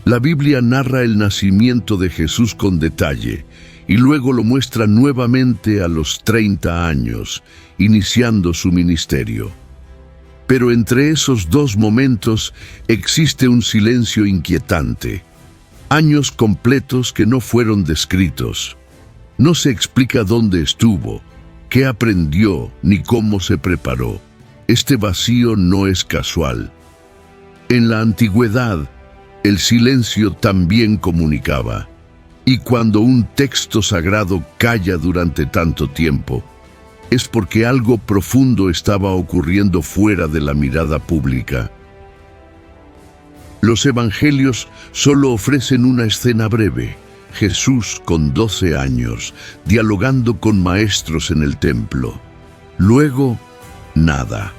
La Biblia narra el nacimiento de Jesús con detalle y luego lo muestra nuevamente a los 30 años, iniciando su ministerio. Pero entre esos dos momentos existe un silencio inquietante. Años completos que no fueron descritos. No se explica dónde estuvo, qué aprendió, ni cómo se preparó. Este vacío no es casual. En la antigüedad, el silencio también comunicaba. Y cuando un texto sagrado calla durante tanto tiempo, es porque algo profundo estaba ocurriendo fuera de la mirada pública. Los evangelios solo ofrecen una escena breve. Jesús con 12 años, dialogando con maestros en el templo. Luego, nada.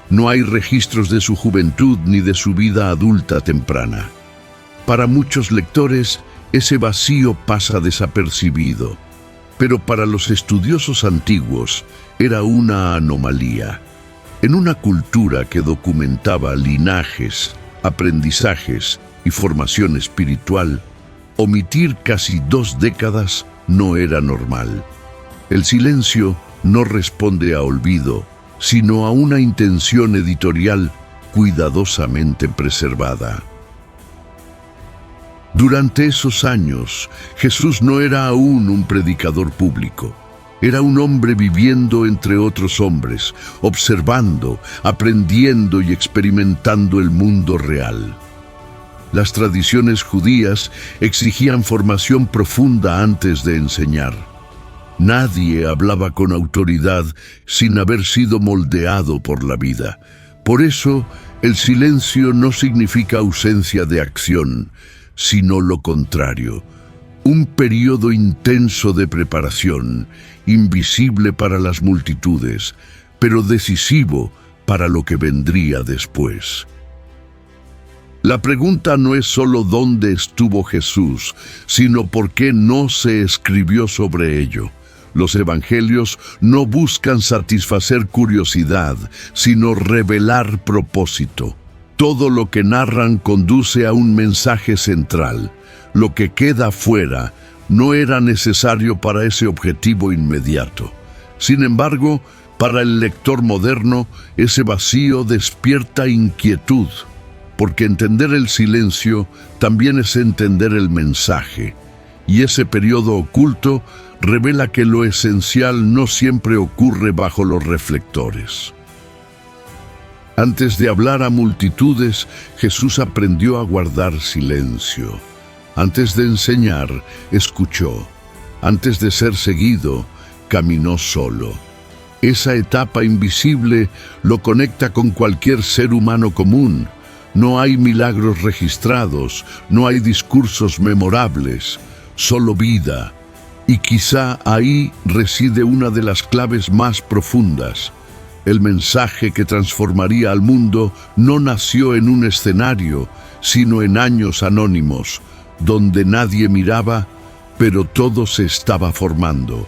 No hay registros de su juventud ni de su vida adulta temprana. Para muchos lectores, ese vacío pasa desapercibido, pero para los estudiosos antiguos era una anomalía. En una cultura que documentaba linajes, aprendizajes y formación espiritual, omitir casi 2 décadas no era normal. El silencio no responde a olvido, sino a una intención editorial cuidadosamente preservada. Durante esos años, Jesús no era aún un predicador público. Era un hombre viviendo entre otros hombres, observando, aprendiendo y experimentando el mundo real. Las tradiciones judías exigían formación profunda antes de enseñar. Nadie hablaba con autoridad sin haber sido moldeado por la vida. Por eso, el silencio no significa ausencia de acción, sino lo contrario. Un periodo intenso de preparación, invisible para las multitudes, pero decisivo para lo que vendría después. La pregunta no es solo dónde estuvo Jesús, sino por qué no se escribió sobre ello. Los evangelios no buscan satisfacer curiosidad, sino revelar propósito. Todo lo que narran conduce a un mensaje central. Lo que queda fuera no era necesario para ese objetivo inmediato. Sin embargo, para el lector moderno, ese vacío despierta inquietud, porque entender el silencio también es entender el mensaje, y ese periodo oculto revela que lo esencial no siempre ocurre bajo los reflectores. Antes de hablar a multitudes, Jesús aprendió a guardar silencio. Antes de enseñar, escuchó. Antes de ser seguido, caminó solo. Esa etapa invisible lo conecta con cualquier ser humano común. No hay milagros registrados, no hay discursos memorables, solo vida. Y quizá ahí reside una de las claves más profundas. El mensaje que transformaría al mundo no nació en un escenario, sino en años anónimos, donde nadie miraba, pero todo se estaba formando.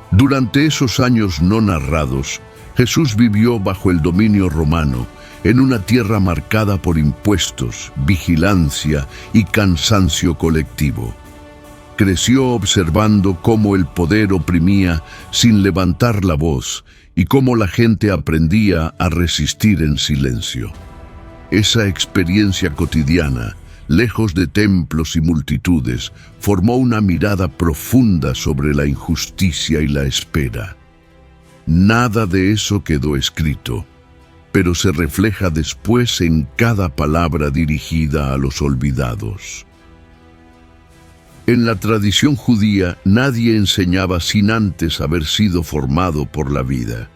Durante esos años no narrados, Jesús vivió bajo el dominio romano, en una tierra marcada por impuestos, vigilancia y cansancio colectivo. Creció observando cómo el poder oprimía sin levantar la voz y cómo la gente aprendía a resistir en silencio. Esa experiencia cotidiana, lejos de templos y multitudes, formó una mirada profunda sobre la injusticia y la espera. Nada de eso quedó escrito, pero se refleja después en cada palabra dirigida a los olvidados. En la tradición judía, nadie enseñaba sin antes haber sido formado por la vida.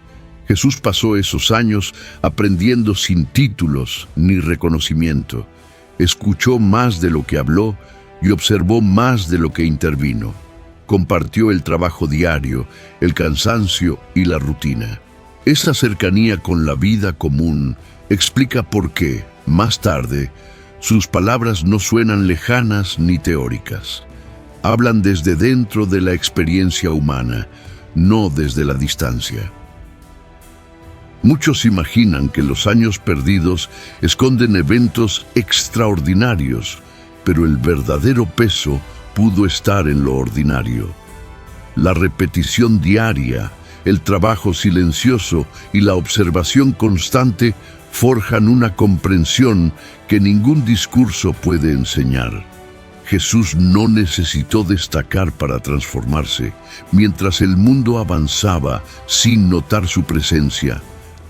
Jesús pasó esos años aprendiendo sin títulos ni reconocimiento. Escuchó más de lo que habló y observó más de lo que intervino. Compartió el trabajo diario, el cansancio y la rutina. Esa cercanía con la vida común explica por qué, más tarde, sus palabras no suenan lejanas ni teóricas. Hablan desde dentro de la experiencia humana, no desde la distancia. Muchos imaginan que los años perdidos esconden eventos extraordinarios, pero el verdadero peso pudo estar en lo ordinario. La repetición diaria, el trabajo silencioso y la observación constante forjan una comprensión que ningún discurso puede enseñar. Jesús no necesitó destacar para transformarse. Mientras el mundo avanzaba sin notar su presencia,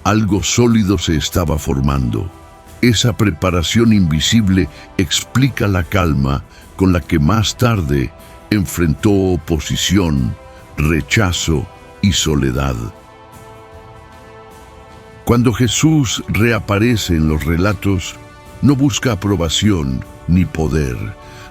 algo sólido se estaba formando. Esa preparación invisible explica la calma con la que más tarde enfrentó oposición, rechazo y soledad. Cuando Jesús reaparece en los relatos, no busca aprobación ni poder.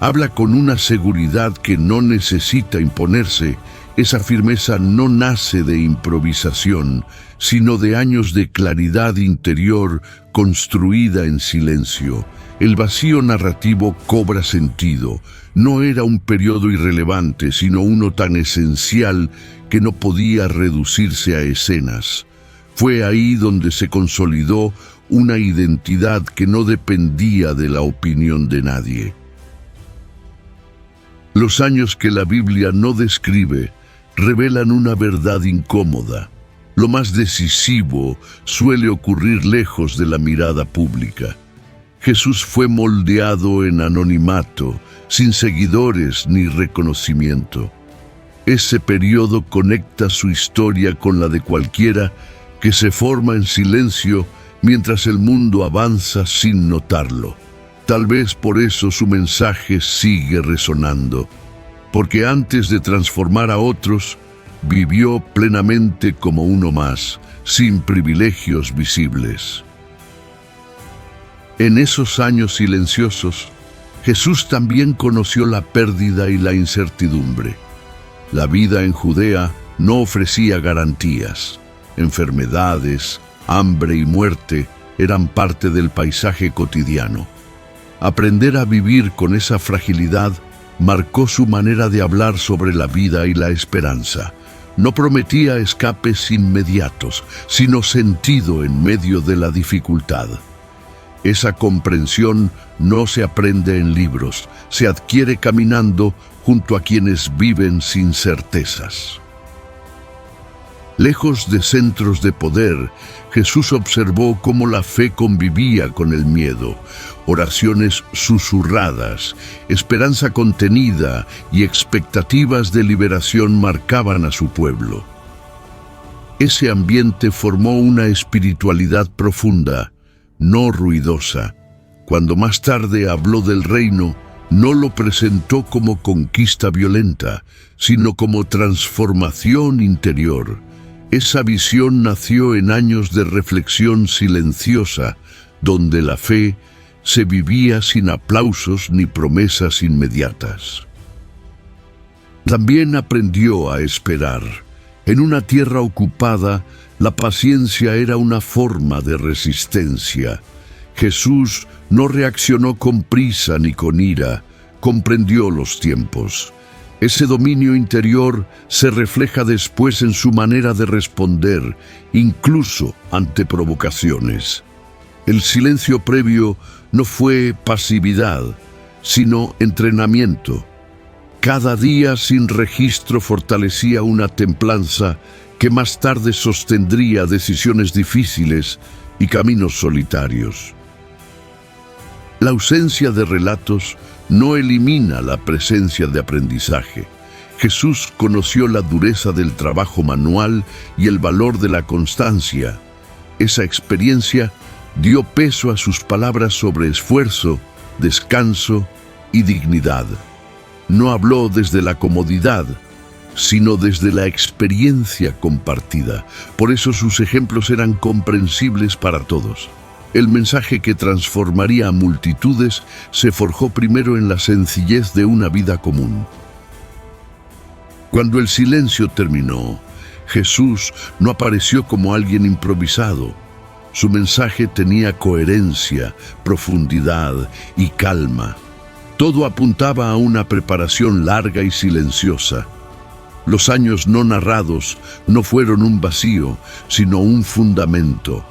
Habla con una seguridad que no necesita imponerse. Esa firmeza no nace de improvisación, sino de años de claridad interior construida en silencio. El vacío narrativo cobra sentido. No era un periodo irrelevante, sino uno tan esencial que no podía reducirse a escenas. Fue ahí donde se consolidó una identidad que no dependía de la opinión de nadie. Los años que la Biblia no describe revelan una verdad incómoda. Lo más decisivo suele ocurrir lejos de la mirada pública. Jesús fue moldeado en anonimato, sin seguidores ni reconocimiento. Ese periodo conecta su historia con la de cualquiera que se forma en silencio mientras el mundo avanza sin notarlo. Tal vez por eso su mensaje sigue resonando, porque antes de transformar a otros, vivió plenamente como uno más, sin privilegios visibles. En esos años silenciosos, Jesús también conoció la pérdida y la incertidumbre. La vida en Judea no ofrecía garantías. Enfermedades, hambre y muerte eran parte del paisaje cotidiano. Aprender a vivir con esa fragilidad marcó su manera de hablar sobre la vida y la esperanza. No prometía escapes inmediatos, sino sentido en medio de la dificultad. Esa comprensión no se aprende en libros, se adquiere caminando junto a quienes viven sin certezas. Lejos de centros de poder, Jesús observó cómo la fe convivía con el miedo. Oraciones susurradas, esperanza contenida y expectativas de liberación marcaban a su pueblo. Ese ambiente formó una espiritualidad profunda, no ruidosa. Cuando más tarde habló del reino, no lo presentó como conquista violenta, sino como transformación interior. Esa visión nació en años de reflexión silenciosa, donde la fe se vivía sin aplausos ni promesas inmediatas. También aprendió a esperar. En una tierra ocupada, la paciencia era una forma de resistencia. Jesús no reaccionó con prisa ni con ira, comprendió los tiempos. Ese dominio interior se refleja después en su manera de responder, incluso ante provocaciones. El silencio previo no fue pasividad, sino entrenamiento. Cada día sin registro fortalecía una templanza que más tarde sostendría decisiones difíciles y caminos solitarios. La ausencia de relatos no elimina la presencia de aprendizaje. Jesús conoció la dureza del trabajo manual y el valor de la constancia. Esa experiencia dio peso a sus palabras sobre esfuerzo, descanso y dignidad. No habló desde la comodidad, sino desde la experiencia compartida. Por eso sus ejemplos eran comprensibles para todos. El mensaje que transformaría a multitudes se forjó primero en la sencillez de una vida común. Cuando el silencio terminó, Jesús no apareció como alguien improvisado. Su mensaje tenía coherencia, profundidad y calma. Todo apuntaba a una preparación larga y silenciosa. Los años no narrados no fueron un vacío, sino un fundamento.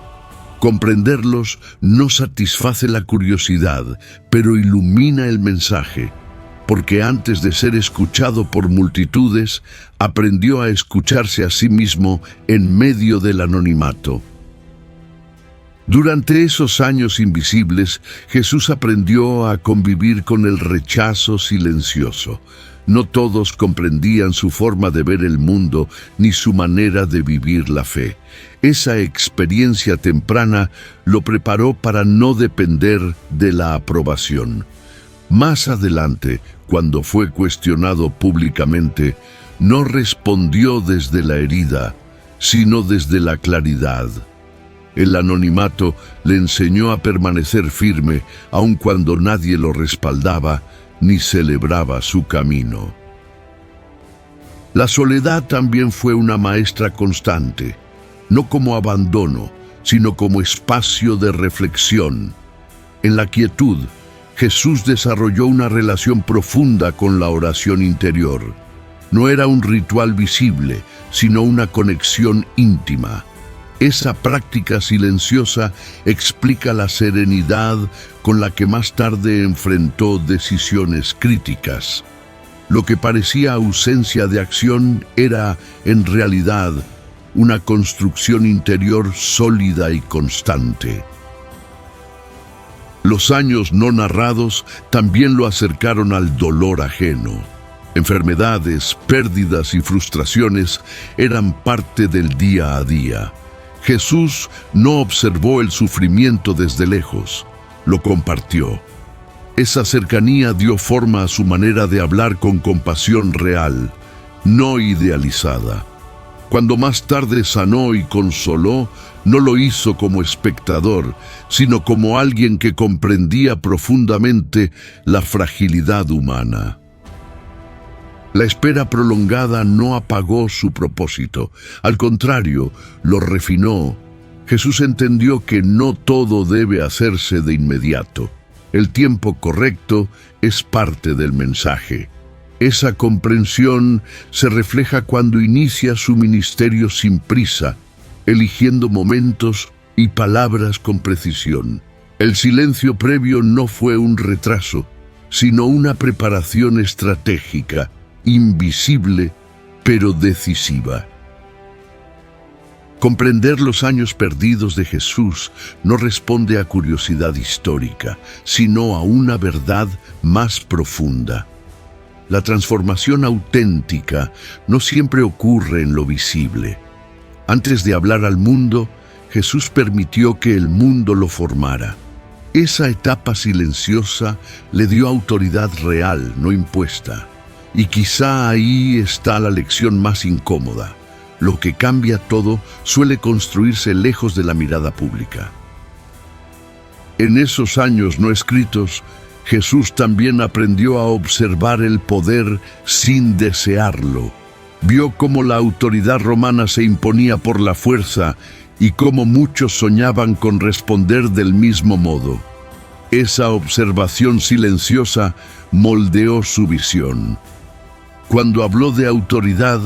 Comprenderlos no satisface la curiosidad, pero ilumina el mensaje, porque antes de ser escuchado por multitudes, aprendió a escucharse a sí mismo en medio del anonimato. Durante esos años invisibles, Jesús aprendió a convivir con el rechazo silencioso. No todos comprendían su forma de ver el mundo ni su manera de vivir la fe. Esa experiencia temprana lo preparó para no depender de la aprobación. Más adelante, cuando fue cuestionado públicamente, no respondió desde la herida, sino desde la claridad. El anonimato le enseñó a permanecer firme, aun cuando nadie lo respaldaba ni celebraba su camino. La soledad también fue una maestra constante, no como abandono, sino como espacio de reflexión. En la quietud, Jesús desarrolló una relación profunda con la oración interior. No era un ritual visible, sino una conexión íntima. Esa práctica silenciosa explica la serenidad con la que más tarde enfrentó decisiones críticas. Lo que parecía ausencia de acción era, en realidad, una construcción interior sólida y constante. Los años no narrados también lo acercaron al dolor ajeno. Enfermedades, pérdidas y frustraciones eran parte del día a día. Jesús no observó el sufrimiento desde lejos, lo compartió. Esa cercanía dio forma a su manera de hablar con compasión real, no idealizada. Cuando más tarde sanó y consoló, no lo hizo como espectador, sino como alguien que comprendía profundamente la fragilidad humana. La espera prolongada no apagó su propósito, al contrario, lo refinó. Jesús entendió que no todo debe hacerse de inmediato. El tiempo correcto es parte del mensaje. Esa comprensión se refleja cuando inicia su ministerio sin prisa, eligiendo momentos y palabras con precisión. El silencio previo no fue un retraso, sino una preparación estratégica, invisible, pero decisiva. Comprender los años perdidos de Jesús no responde a curiosidad histórica, sino a una verdad más profunda. La transformación auténtica no siempre ocurre en lo visible. Antes de hablar al mundo, Jesús permitió que el mundo lo formara. Esa etapa silenciosa le dio autoridad real, no impuesta. Y quizá ahí está la lección más incómoda. Lo que cambia todo suele construirse lejos de la mirada pública. En esos años no escritos, Jesús también aprendió a observar el poder sin desearlo. Vio cómo la autoridad romana se imponía por la fuerza y cómo muchos soñaban con responder del mismo modo. Esa observación silenciosa moldeó su visión. Cuando habló de autoridad,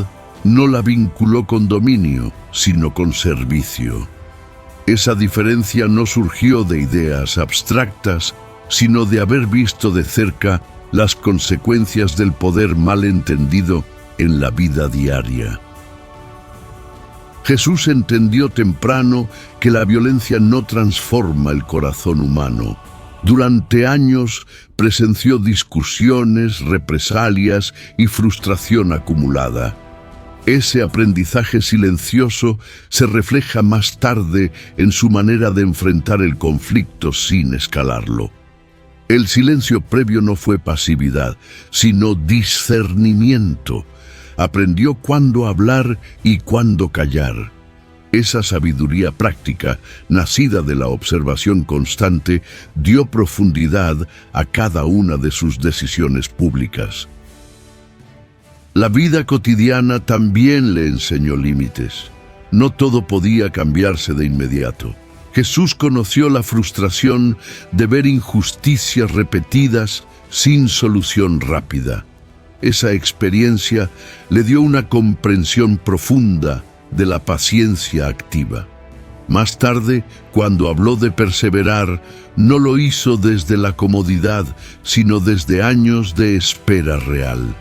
no la vinculó con dominio, sino con servicio. Esa diferencia no surgió de ideas abstractas, sino de haber visto de cerca las consecuencias del poder mal entendido en la vida diaria. Jesús entendió temprano que la violencia no transforma el corazón humano. Durante años presenció discusiones, represalias y frustración acumulada. Ese aprendizaje silencioso se refleja más tarde en su manera de enfrentar el conflicto sin escalarlo. El silencio previo no fue pasividad, sino discernimiento. Aprendió cuándo hablar y cuándo callar. Esa sabiduría práctica, nacida de la observación constante, dio profundidad a cada una de sus decisiones públicas. La vida cotidiana también le enseñó límites. No todo podía cambiarse de inmediato. Jesús conoció la frustración de ver injusticias repetidas sin solución rápida. Esa experiencia le dio una comprensión profunda de la paciencia activa. Más tarde, cuando habló de perseverar, no lo hizo desde la comodidad, sino desde años de espera real.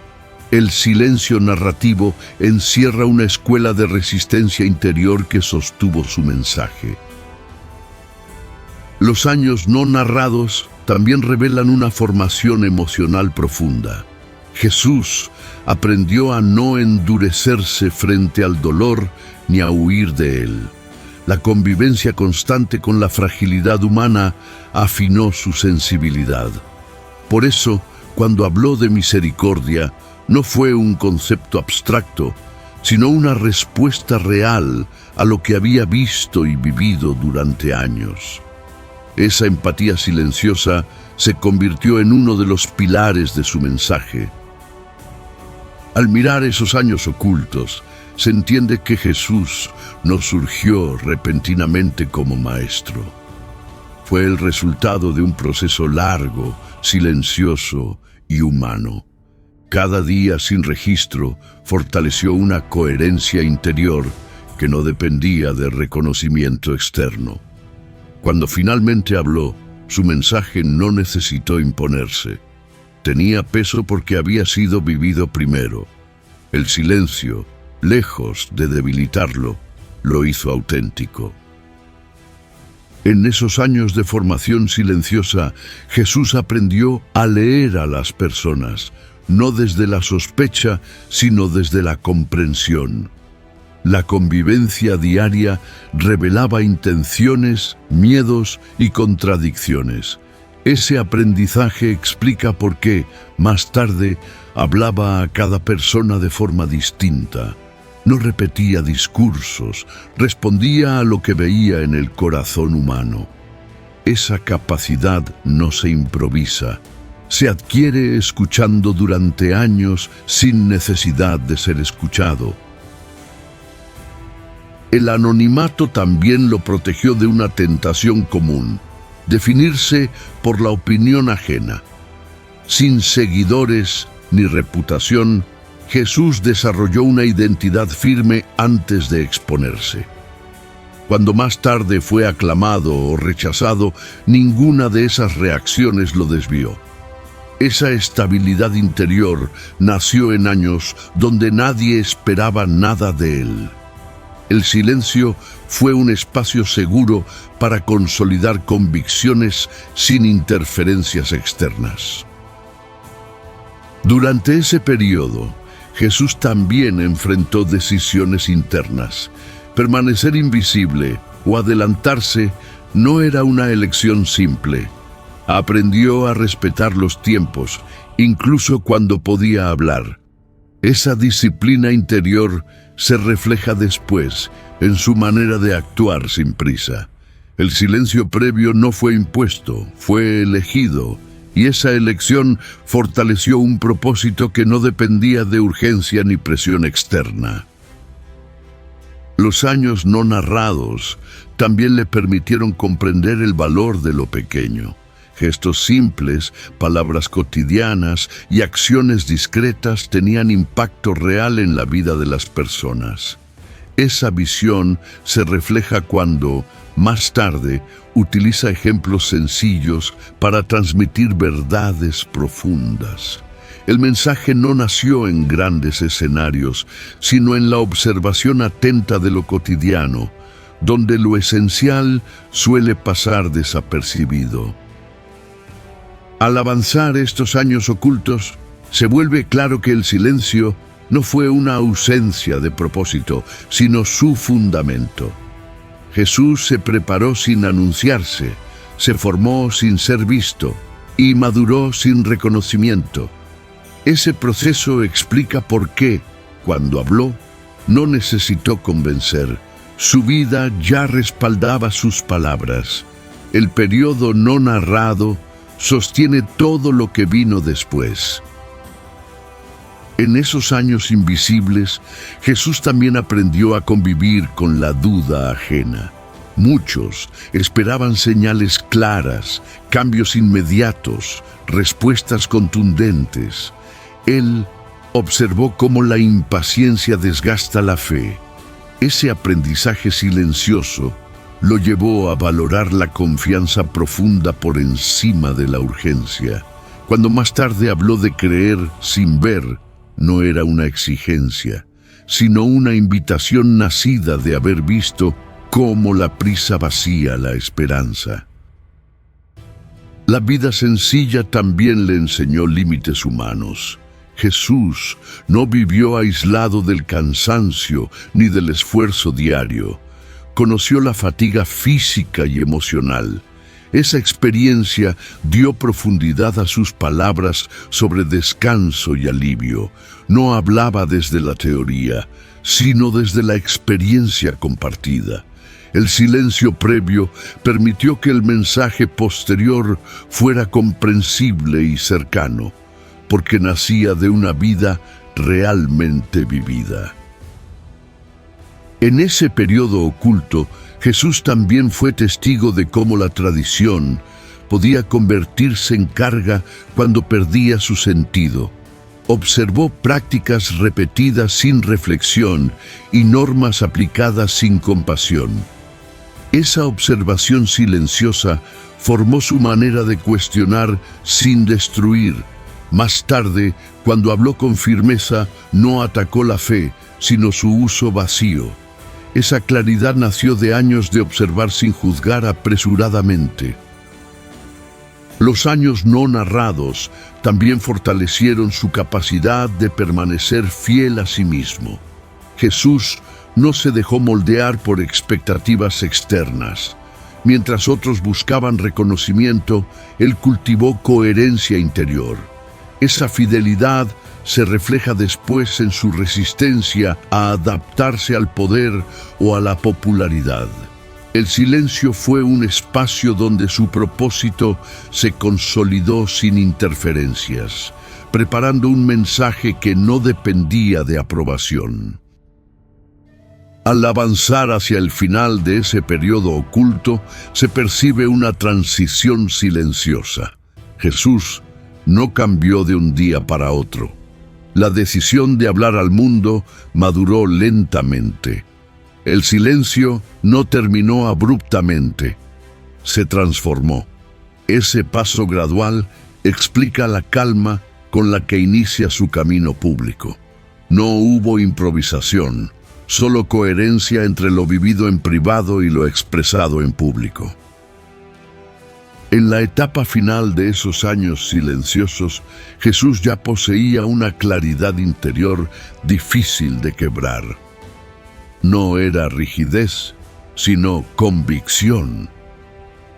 El silencio narrativo encierra una escuela de resistencia interior que sostuvo su mensaje. Los años no narrados también revelan una formación emocional profunda. Jesús aprendió a no endurecerse frente al dolor ni a huir de él. La convivencia constante con la fragilidad humana afinó su sensibilidad. Por eso, cuando habló de misericordia, no fue un concepto abstracto, sino una respuesta real a lo que había visto y vivido durante años. Esa empatía silenciosa se convirtió en uno de los pilares de su mensaje. Al mirar esos años ocultos, se entiende que Jesús no surgió repentinamente como maestro. Fue el resultado de un proceso largo, silencioso y humano. Cada día sin registro fortaleció una coherencia interior que no dependía de reconocimiento externo. Cuando finalmente habló, su mensaje no necesitó imponerse. Tenía peso porque había sido vivido primero. El silencio, lejos de debilitarlo, lo hizo auténtico. En esos años de formación silenciosa, Jesús aprendió a leer a las personas, no desde la sospecha, sino desde la comprensión. La convivencia diaria revelaba intenciones, miedos y contradicciones. Ese aprendizaje explica por qué, más tarde, hablaba a cada persona de forma distinta. No repetía discursos, respondía a lo que veía en el corazón humano. Esa capacidad no se improvisa. Se adquiere escuchando durante años sin necesidad de ser escuchado. El anonimato también lo protegió de una tentación común: definirse por la opinión ajena. Sin seguidores ni reputación, Jesús desarrolló una identidad firme antes de exponerse. Cuando más tarde fue aclamado o rechazado, ninguna de esas reacciones lo desvió. Esa estabilidad interior nació en años donde nadie esperaba nada de él. El silencio fue un espacio seguro para consolidar convicciones sin interferencias externas. Durante ese periodo, Jesús también enfrentó decisiones internas. Permanecer invisible o adelantarse no era una elección simple. Aprendió a respetar los tiempos, incluso cuando podía hablar. Esa disciplina interior se refleja después en su manera de actuar sin prisa. El silencio previo no fue impuesto, fue elegido, y esa elección fortaleció un propósito que no dependía de urgencia ni presión externa. Los años no narrados también le permitieron comprender el valor de lo pequeño. Gestos simples, palabras cotidianas y acciones discretas tenían impacto real en la vida de las personas. Esa visión se refleja cuando, más tarde, utiliza ejemplos sencillos para transmitir verdades profundas. El mensaje no nació en grandes escenarios, sino en la observación atenta de lo cotidiano, donde lo esencial suele pasar desapercibido. Al avanzar estos años ocultos, se vuelve claro que el silencio no fue una ausencia de propósito, sino su fundamento. Jesús se preparó sin anunciarse, se formó sin ser visto y maduró sin reconocimiento. Ese proceso explica por qué, cuando habló, no necesitó convencer. Su vida ya respaldaba sus palabras. El periodo no narrado sostiene todo lo que vino después. En esos años invisibles, Jesús también aprendió a convivir con la duda ajena. Muchos esperaban señales claras, cambios inmediatos, respuestas contundentes. Él observó cómo la impaciencia desgasta la fe. Ese aprendizaje silencioso lo llevó a valorar la confianza profunda por encima de la urgencia. Cuando más tarde habló de creer sin ver, no era una exigencia, sino una invitación nacida de haber visto cómo la prisa vacía la esperanza. La vida sencilla también le enseñó límites humanos. Jesús no vivió aislado del cansancio ni del esfuerzo diario. Conoció la fatiga física y emocional. Esa experiencia dio profundidad a sus palabras sobre descanso y alivio. No hablaba desde la teoría, sino desde la experiencia compartida. El silencio previo permitió que el mensaje posterior fuera comprensible y cercano, porque nacía de una vida realmente vivida. En ese periodo oculto, Jesús también fue testigo de cómo la tradición podía convertirse en carga cuando perdía su sentido. Observó prácticas repetidas sin reflexión y normas aplicadas sin compasión. Esa observación silenciosa formó su manera de cuestionar sin destruir. Más tarde, cuando habló con firmeza, no atacó la fe, sino su uso vacío. Esa claridad nació de años de observar sin juzgar apresuradamente. Los años no narrados también fortalecieron su capacidad de permanecer fiel a sí mismo. Jesús no se dejó moldear por expectativas externas. Mientras otros buscaban reconocimiento, él cultivó coherencia interior. Esa fidelidad se refleja después en su resistencia a adaptarse al poder o a la popularidad. El silencio fue un espacio donde su propósito se consolidó sin interferencias, preparando un mensaje que no dependía de aprobación. Al avanzar hacia el final de ese periodo oculto, se percibe una transición silenciosa. Jesús no cambió de un día para otro. La decisión de hablar al mundo maduró lentamente. El silencio no terminó abruptamente, se transformó. Ese paso gradual explica la calma con la que inicia su camino público. No hubo improvisación, solo coherencia entre lo vivido en privado y lo expresado en público. En la etapa final de esos años silenciosos, Jesús ya poseía una claridad interior difícil de quebrar. No era rigidez, sino convicción.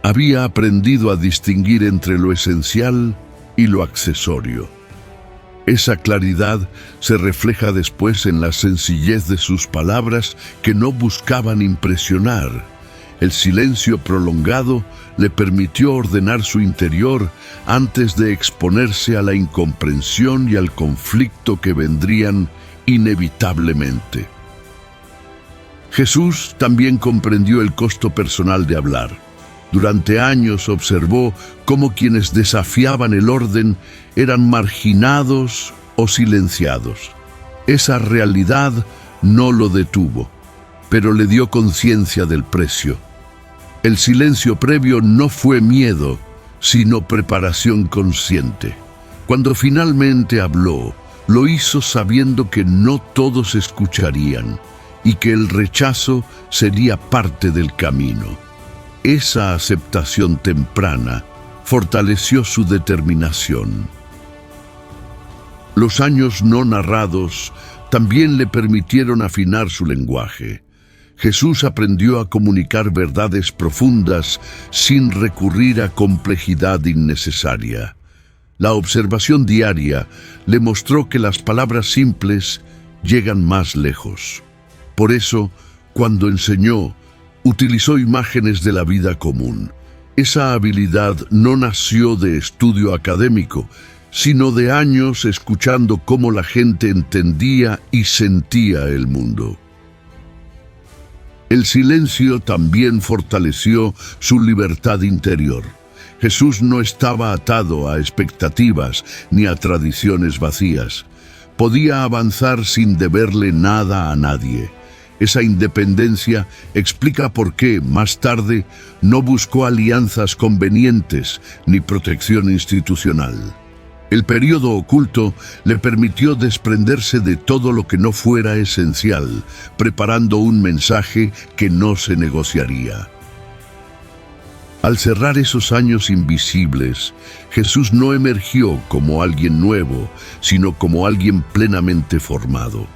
Había aprendido a distinguir entre lo esencial y lo accesorio. Esa claridad se refleja después en la sencillez de sus palabras que no buscaban impresionar. El silencio prolongado le permitió ordenar su interior antes de exponerse a la incomprensión y al conflicto que vendrían inevitablemente. Jesús también comprendió el costo personal de hablar. Durante años observó cómo quienes desafiaban el orden eran marginados o silenciados. Esa realidad no lo detuvo, pero le dio conciencia del precio. El silencio previo no fue miedo, sino preparación consciente. Cuando finalmente habló, lo hizo sabiendo que no todos escucharían y que el rechazo sería parte del camino. Esa aceptación temprana fortaleció su determinación. Los años no narrados también le permitieron afinar su lenguaje. Jesús aprendió a comunicar verdades profundas sin recurrir a complejidad innecesaria. La observación diaria le mostró que las palabras simples llegan más lejos. Por eso, cuando enseñó, utilizó imágenes de la vida común. Esa habilidad no nació de estudio académico, sino de años escuchando cómo la gente entendía y sentía el mundo. El silencio también fortaleció su libertad interior. Jesús no estaba atado a expectativas ni a tradiciones vacías. podía avanzar sin deberle nada a nadie. Esa independencia explica por qué, más tarde, no buscó alianzas convenientes ni protección institucional. El período oculto le permitió desprenderse de todo lo que no fuera esencial, preparando un mensaje que no se negociaría. Al cerrar esos años invisibles, Jesús no emergió como alguien nuevo, sino como alguien plenamente formado.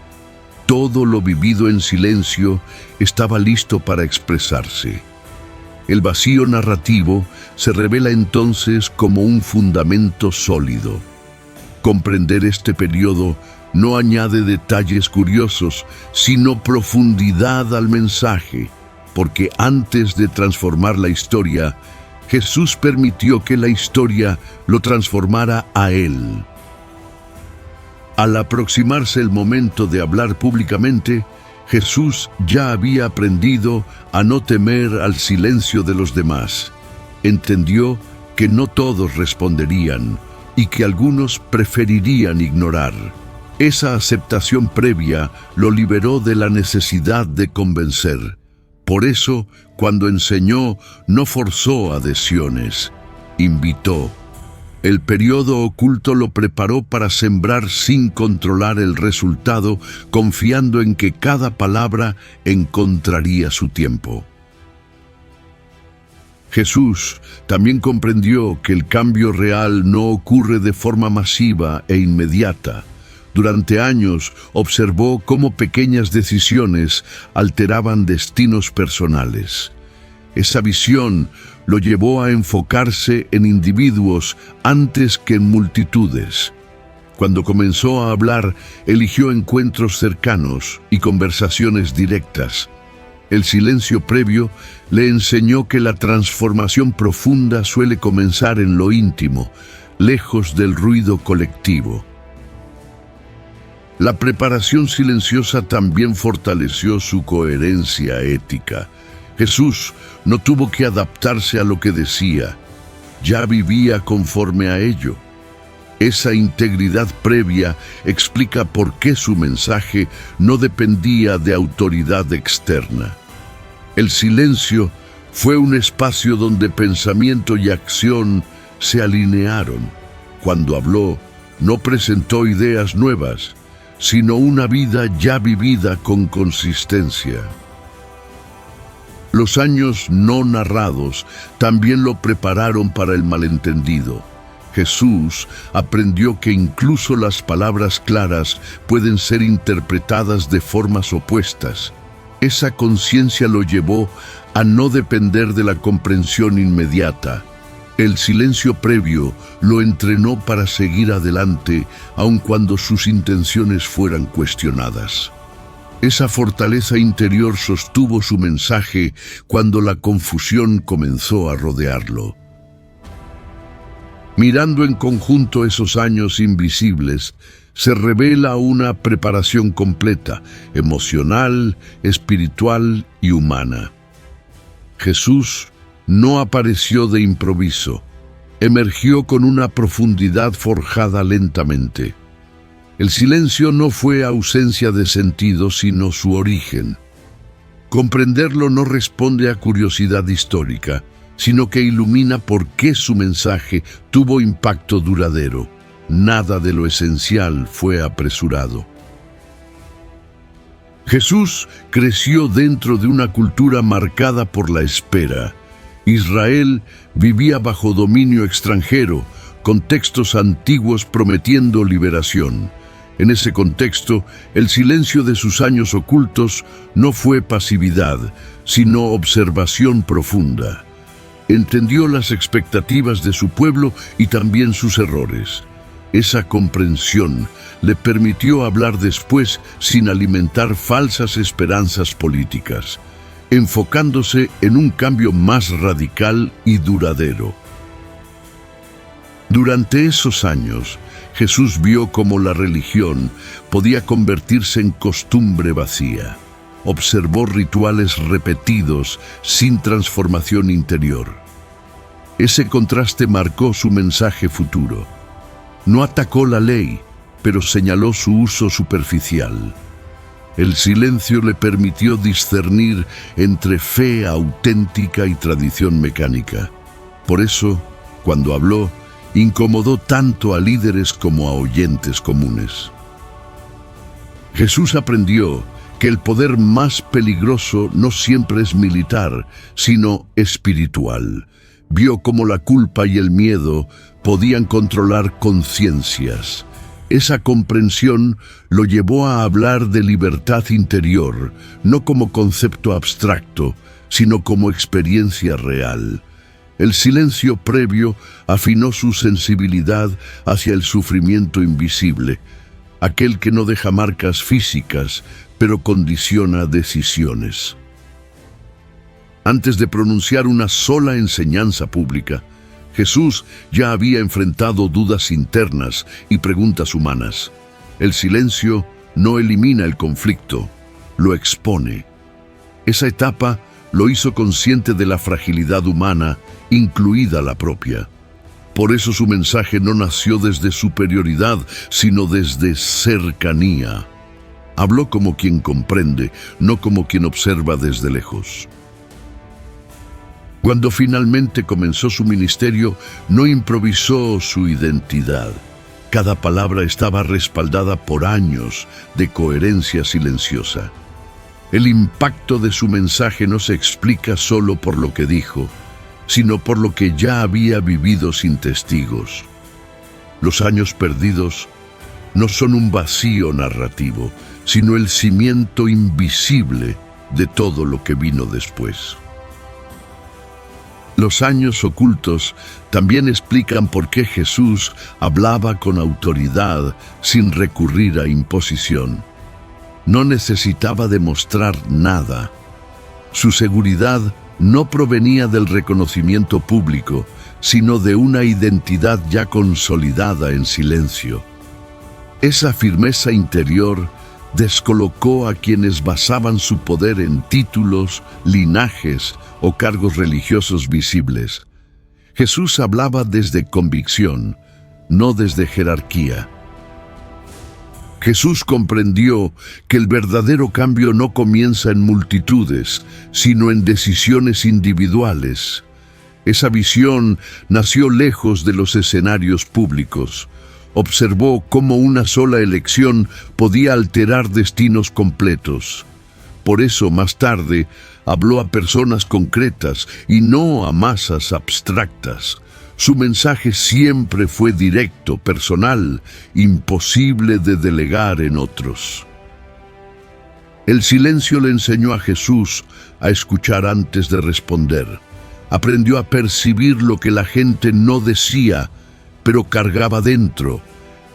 Todo lo vivido en silencio estaba listo para expresarse. El vacío narrativo se revela entonces como un fundamento sólido. Comprender este periodo no añade detalles curiosos, sino profundidad al mensaje, porque antes de transformar la historia, Jesús permitió que la historia lo transformara a Él. Al aproximarse el momento de hablar públicamente, Jesús ya había aprendido a no temer al silencio de los demás. Entendió que no todos responderían y que algunos preferirían ignorar. Esa aceptación previa lo liberó de la necesidad de convencer. Por eso, cuando enseñó, no forzó adhesiones, invitó. El periodo oculto lo preparó para sembrar sin controlar el resultado, confiando en que cada palabra encontraría su tiempo. Jesús también comprendió que el cambio real no ocurre de forma masiva e inmediata. Durante años observó cómo pequeñas decisiones alteraban destinos personales. Esa visión lo llevó a enfocarse en individuos antes que en multitudes. Cuando comenzó a hablar, eligió encuentros cercanos y conversaciones directas. El silencio previo le enseñó que la transformación profunda suele comenzar en lo íntimo, lejos del ruido colectivo. La preparación silenciosa también fortaleció su coherencia ética. Jesús no tuvo que adaptarse a lo que decía, ya vivía conforme a ello. Esa integridad previa explica por qué su mensaje no dependía de autoridad externa. El silencio fue un espacio donde pensamiento y acción se alinearon. Cuando habló, no presentó ideas nuevas, sino una vida ya vivida con consistencia. Los años no narrados también lo prepararon para el malentendido. Jesús aprendió que incluso las palabras claras pueden ser interpretadas de formas opuestas. Esa conciencia lo llevó a no depender de la comprensión inmediata. El silencio previo lo entrenó para seguir adelante, aun cuando sus intenciones fueran cuestionadas. Esa fortaleza interior sostuvo su mensaje cuando la confusión comenzó a rodearlo. Mirando en conjunto esos años invisibles, se revela una preparación completa, emocional, espiritual y humana. Jesús no apareció de improviso, emergió con una profundidad forjada lentamente. El silencio no fue ausencia de sentido, sino su origen. Comprenderlo no responde a curiosidad histórica, sino que ilumina por qué su mensaje tuvo impacto duradero. Nada de lo esencial fue apresurado. Jesús creció dentro de una cultura marcada por la espera. Israel vivía bajo dominio extranjero, con textos antiguos prometiendo liberación. En ese contexto, el silencio de sus años ocultos no fue pasividad, sino observación profunda. Entendió las expectativas de su pueblo y también sus errores. Esa comprensión le permitió hablar después sin alimentar falsas esperanzas políticas, enfocándose en un cambio más radical y duradero. Durante esos años, Jesús vio cómo la religión podía convertirse en costumbre vacía. Observó rituales repetidos sin transformación interior. Ese contraste marcó su mensaje futuro. No atacó la ley, pero señaló su uso superficial. El silencio le permitió discernir entre fe auténtica y tradición mecánica. Por eso, cuando habló, incomodó tanto a líderes como a oyentes comunes. Jesús aprendió que el poder más peligroso no siempre es militar, sino espiritual. Vio cómo la culpa y el miedo podían controlar conciencias. Esa comprensión lo llevó a hablar de libertad interior, no como concepto abstracto, sino como experiencia real. El silencio previo afinó su sensibilidad hacia el sufrimiento invisible, aquel que no deja marcas físicas, pero condiciona decisiones. Antes de pronunciar una sola enseñanza pública, Jesús ya había enfrentado dudas internas y preguntas humanas. El silencio no elimina el conflicto, lo expone. Esa etapa lo hizo consciente de la fragilidad humana, incluida la propia. Por eso su mensaje no nació desde superioridad, sino desde cercanía. Habló como quien comprende, no como quien observa desde lejos. Cuando finalmente comenzó su ministerio, no improvisó su identidad. Cada palabra estaba respaldada por años de coherencia silenciosa. El impacto de su mensaje no se explica solo por lo que dijo, sino por lo que ya había vivido sin testigos. Los años perdidos no son un vacío narrativo, sino el cimiento invisible de todo lo que vino después. Los años ocultos también explican por qué Jesús hablaba con autoridad sin recurrir a imposición. No necesitaba demostrar nada. Su seguridad no provenía del reconocimiento público, sino de una identidad ya consolidada en silencio. Esa firmeza interior descolocó a quienes basaban su poder en títulos, linajes o cargos religiosos visibles. Jesús hablaba desde convicción, no desde jerarquía. Jesús comprendió que el verdadero cambio no comienza en multitudes, sino en decisiones individuales. Esa visión nació lejos de los escenarios públicos. Observó cómo una sola elección podía alterar destinos completos. Por eso, más tarde, habló a personas concretas y no a masas abstractas. Su mensaje siempre fue directo, personal, imposible de delegar en otros. El silencio le enseñó a Jesús a escuchar antes de responder. Aprendió a percibir lo que la gente no decía, pero cargaba dentro.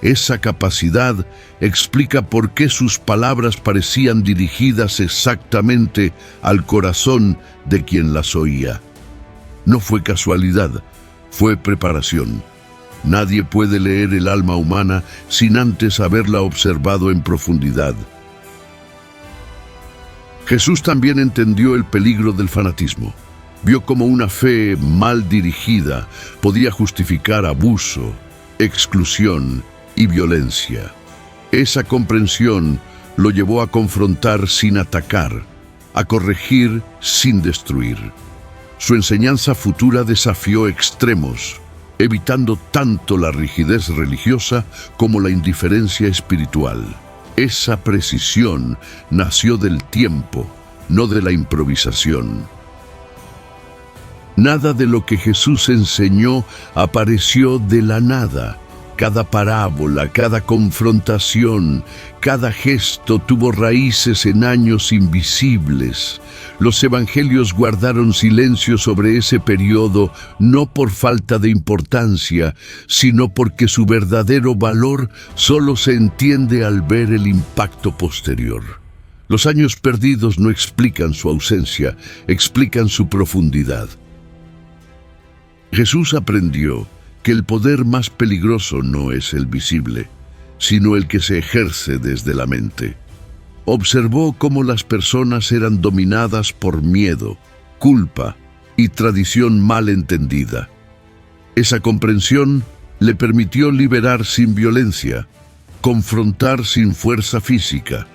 Esa capacidad explica por qué sus palabras parecían dirigidas exactamente al corazón de quien las oía. No fue casualidad, fue preparación. Nadie puede leer el alma humana sin antes haberla observado en profundidad. Jesús también entendió el peligro del fanatismo. Vio cómo una fe mal dirigida podía justificar abuso, exclusión y violencia. Esa comprensión lo llevó a confrontar sin atacar, a corregir sin destruir. Su enseñanza futura desafió extremos, evitando tanto la rigidez religiosa como la indiferencia espiritual. Esa precisión nació del tiempo, no de la improvisación. Nada de lo que Jesús enseñó apareció de la nada. Cada parábola, cada confrontación, cada gesto tuvo raíces en años invisibles. Los evangelios guardaron silencio sobre ese periodo no por falta de importancia, sino porque su verdadero valor solo se entiende al ver el impacto posterior. Los años perdidos no explican su ausencia, explican su profundidad. Jesús aprendió que el poder más peligroso no es el visible, sino el que se ejerce desde la mente. Observó cómo las personas eran dominadas por miedo, culpa y tradición mal entendida. Esa comprensión le permitió liberar sin violencia. confrontar sin fuerza física.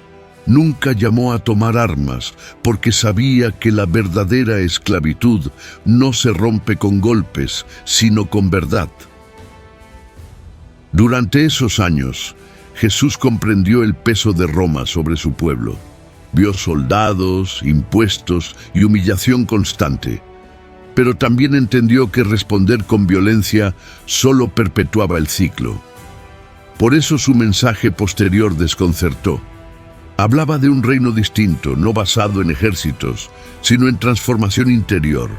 Nunca llamó a tomar armas, porque sabía que la verdadera esclavitud no se rompe con golpes, sino con verdad. Durante esos años, Jesús comprendió el peso de Roma sobre su pueblo. Vio soldados, impuestos y humillación constante. Pero también entendió que responder con violencia solo perpetuaba el ciclo. Por eso su mensaje posterior desconcertó. Hablaba de un reino distinto, no basado en ejércitos, sino en transformación interior.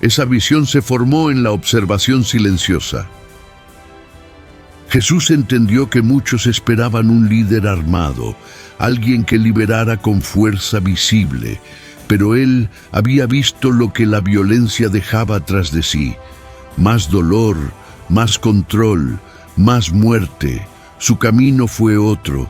Esa visión se formó en la observación silenciosa. Jesús entendió que muchos esperaban un líder armado, alguien que liberara con fuerza visible, pero él había visto lo que la violencia dejaba tras de sí: más dolor, más control, más muerte. Su camino fue otro.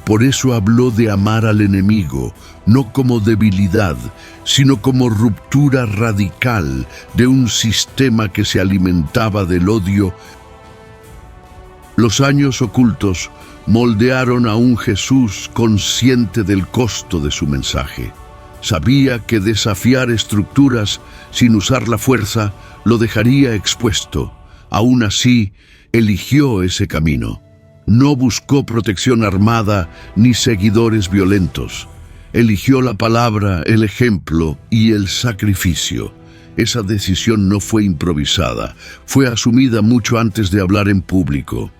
Por eso habló de amar al enemigo, no como debilidad, sino como ruptura radical de un sistema que se alimentaba del odio. Los años ocultos moldearon a un Jesús consciente del costo de su mensaje. Sabía que desafiar estructuras sin usar la fuerza lo dejaría expuesto. Aún así, eligió ese camino. No buscó protección armada ni seguidores violentos. Eligió la palabra, el ejemplo y el sacrificio. Esa decisión no fue improvisada, fue asumida mucho antes de hablar en público.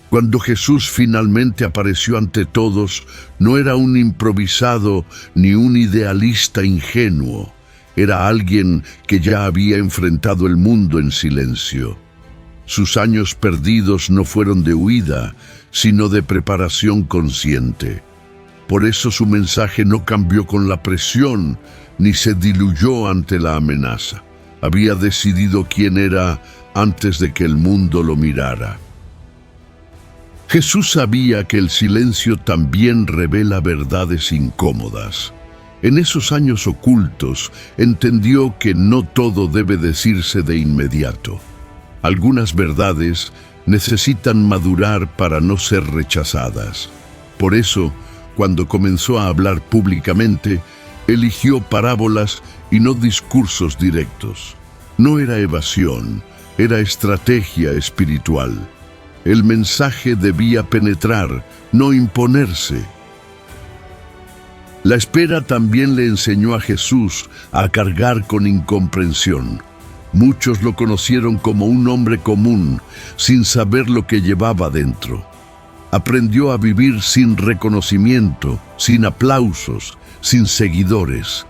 Cuando Jesús finalmente apareció ante todos, no era un improvisado ni un idealista ingenuo. Era alguien que ya había enfrentado el mundo en silencio. Sus años perdidos no fueron de huida, sino de preparación consciente. Por eso su mensaje no cambió con la presión, ni se diluyó ante la amenaza. Había decidido quién era antes de que el mundo lo mirara. Jesús sabía que el silencio también revela verdades incómodas. En esos años ocultos, entendió que no todo debe decirse de inmediato. Algunas verdades necesitan madurar para no ser rechazadas. Por eso, cuando comenzó a hablar públicamente, eligió parábolas y no discursos directos. No era evasión, era estrategia espiritual. El mensaje debía penetrar, no imponerse. La espera también le enseñó a Jesús a cargar con incomprensión. Muchos lo conocieron como un hombre común, sin saber lo que llevaba dentro. Aprendió a vivir sin reconocimiento, sin aplausos, sin seguidores.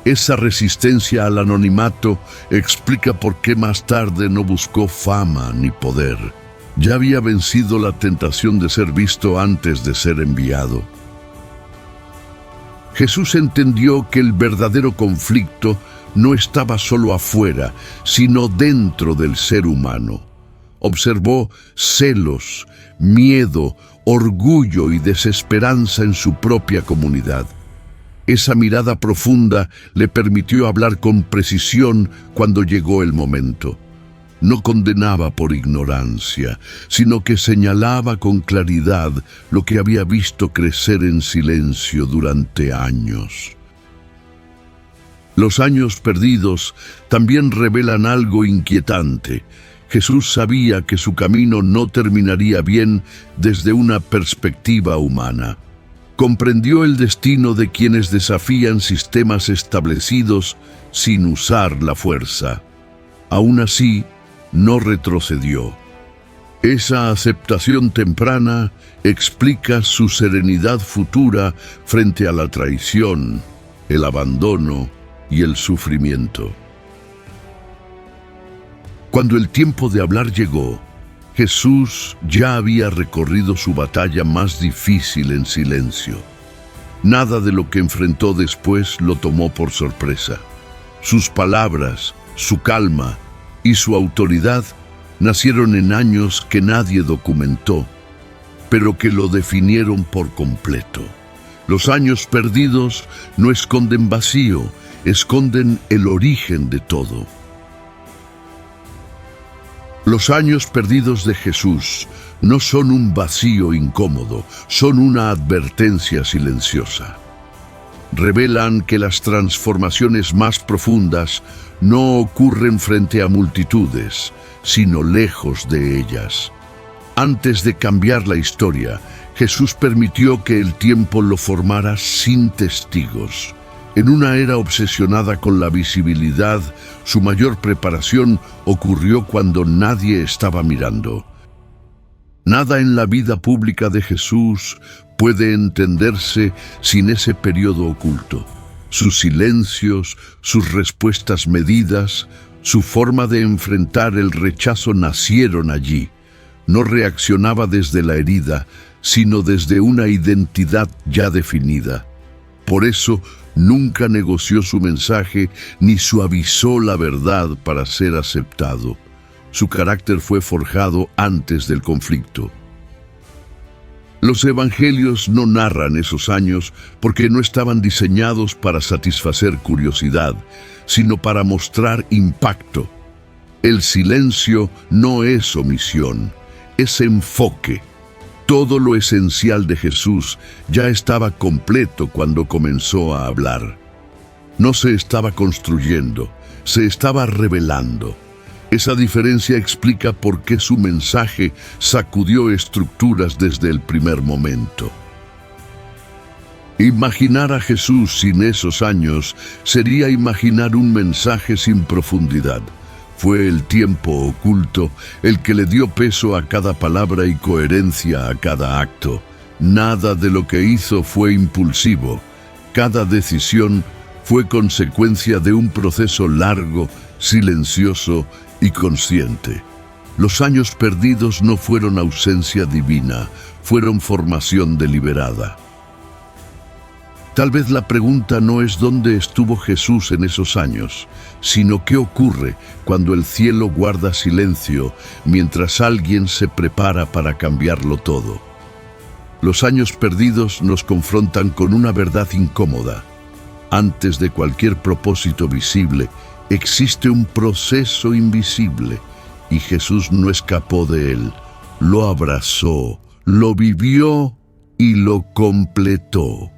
Esa resistencia al anonimato explica por qué más tarde no buscó fama ni poder. Ya había vencido la tentación de ser visto antes de ser enviado. Jesús entendió que el verdadero conflicto no estaba solo afuera, sino dentro del ser humano. Observó celos, miedo, orgullo y desesperanza en su propia comunidad. Esa mirada profunda le permitió hablar con precisión cuando llegó el momento. No condenaba por ignorancia, sino que señalaba con claridad lo que había visto crecer en silencio durante años. Los años perdidos también revelan algo inquietante. Jesús sabía que su camino no terminaría bien desde una perspectiva humana. Comprendió el destino de quienes desafían sistemas establecidos sin usar la fuerza. Aún así, no retrocedió. Esa aceptación temprana explica su serenidad futura frente a la traición, el abandono y el sufrimiento. Cuando el tiempo de hablar llegó, Jesús ya había recorrido su batalla más difícil en silencio. Nada de lo que enfrentó después lo tomó por sorpresa. Sus palabras, su calma y su autoridad nacieron en años que nadie documentó, pero que lo definieron por completo. Los años perdidos no esconden vacío, esconden el origen de todo. Los años perdidos de Jesús no son un vacío incómodo, son una advertencia silenciosa. Revelan que las transformaciones más profundas no ocurren frente a multitudes, sino lejos de ellas. Antes de cambiar la historia, Jesús permitió que el tiempo lo formara sin testigos. En una era obsesionada con la visibilidad, su mayor preparación ocurrió cuando nadie estaba mirando. Nada en la vida pública de Jesús puede entenderse sin ese periodo oculto. Sus silencios, sus respuestas medidas, su forma de enfrentar el rechazo nacieron allí. No reaccionaba desde la herida, sino desde una identidad ya definida. Por eso, nunca negoció su mensaje ni suavizó la verdad para ser aceptado. Su carácter fue forjado antes del conflicto. Los evangelios no narran esos años porque no estaban diseñados para satisfacer curiosidad, sino para mostrar impacto. El silencio no es omisión, es enfoque. Todo lo esencial de Jesús ya estaba completo cuando comenzó a hablar. No se estaba construyendo, se estaba revelando. Esa diferencia explica por qué su mensaje sacudió estructuras desde el primer momento. Imaginar a Jesús sin esos años sería imaginar un mensaje sin profundidad. Fue el tiempo oculto el que le dio peso a cada palabra y coherencia a cada acto. Nada de lo que hizo fue impulsivo. Cada decisión fue consecuencia de un proceso largo, silencioso y consciente. Los años perdidos no fueron ausencia divina, fueron formación deliberada. Tal vez la pregunta no es dónde estuvo Jesús en esos años, sino qué ocurre cuando el cielo guarda silencio mientras alguien se prepara para cambiarlo todo. Los años perdidos nos confrontan con una verdad incómoda. Antes de cualquier propósito visible, existe un proceso invisible, y Jesús no escapó de él. Lo abrazó, lo vivió y lo completó.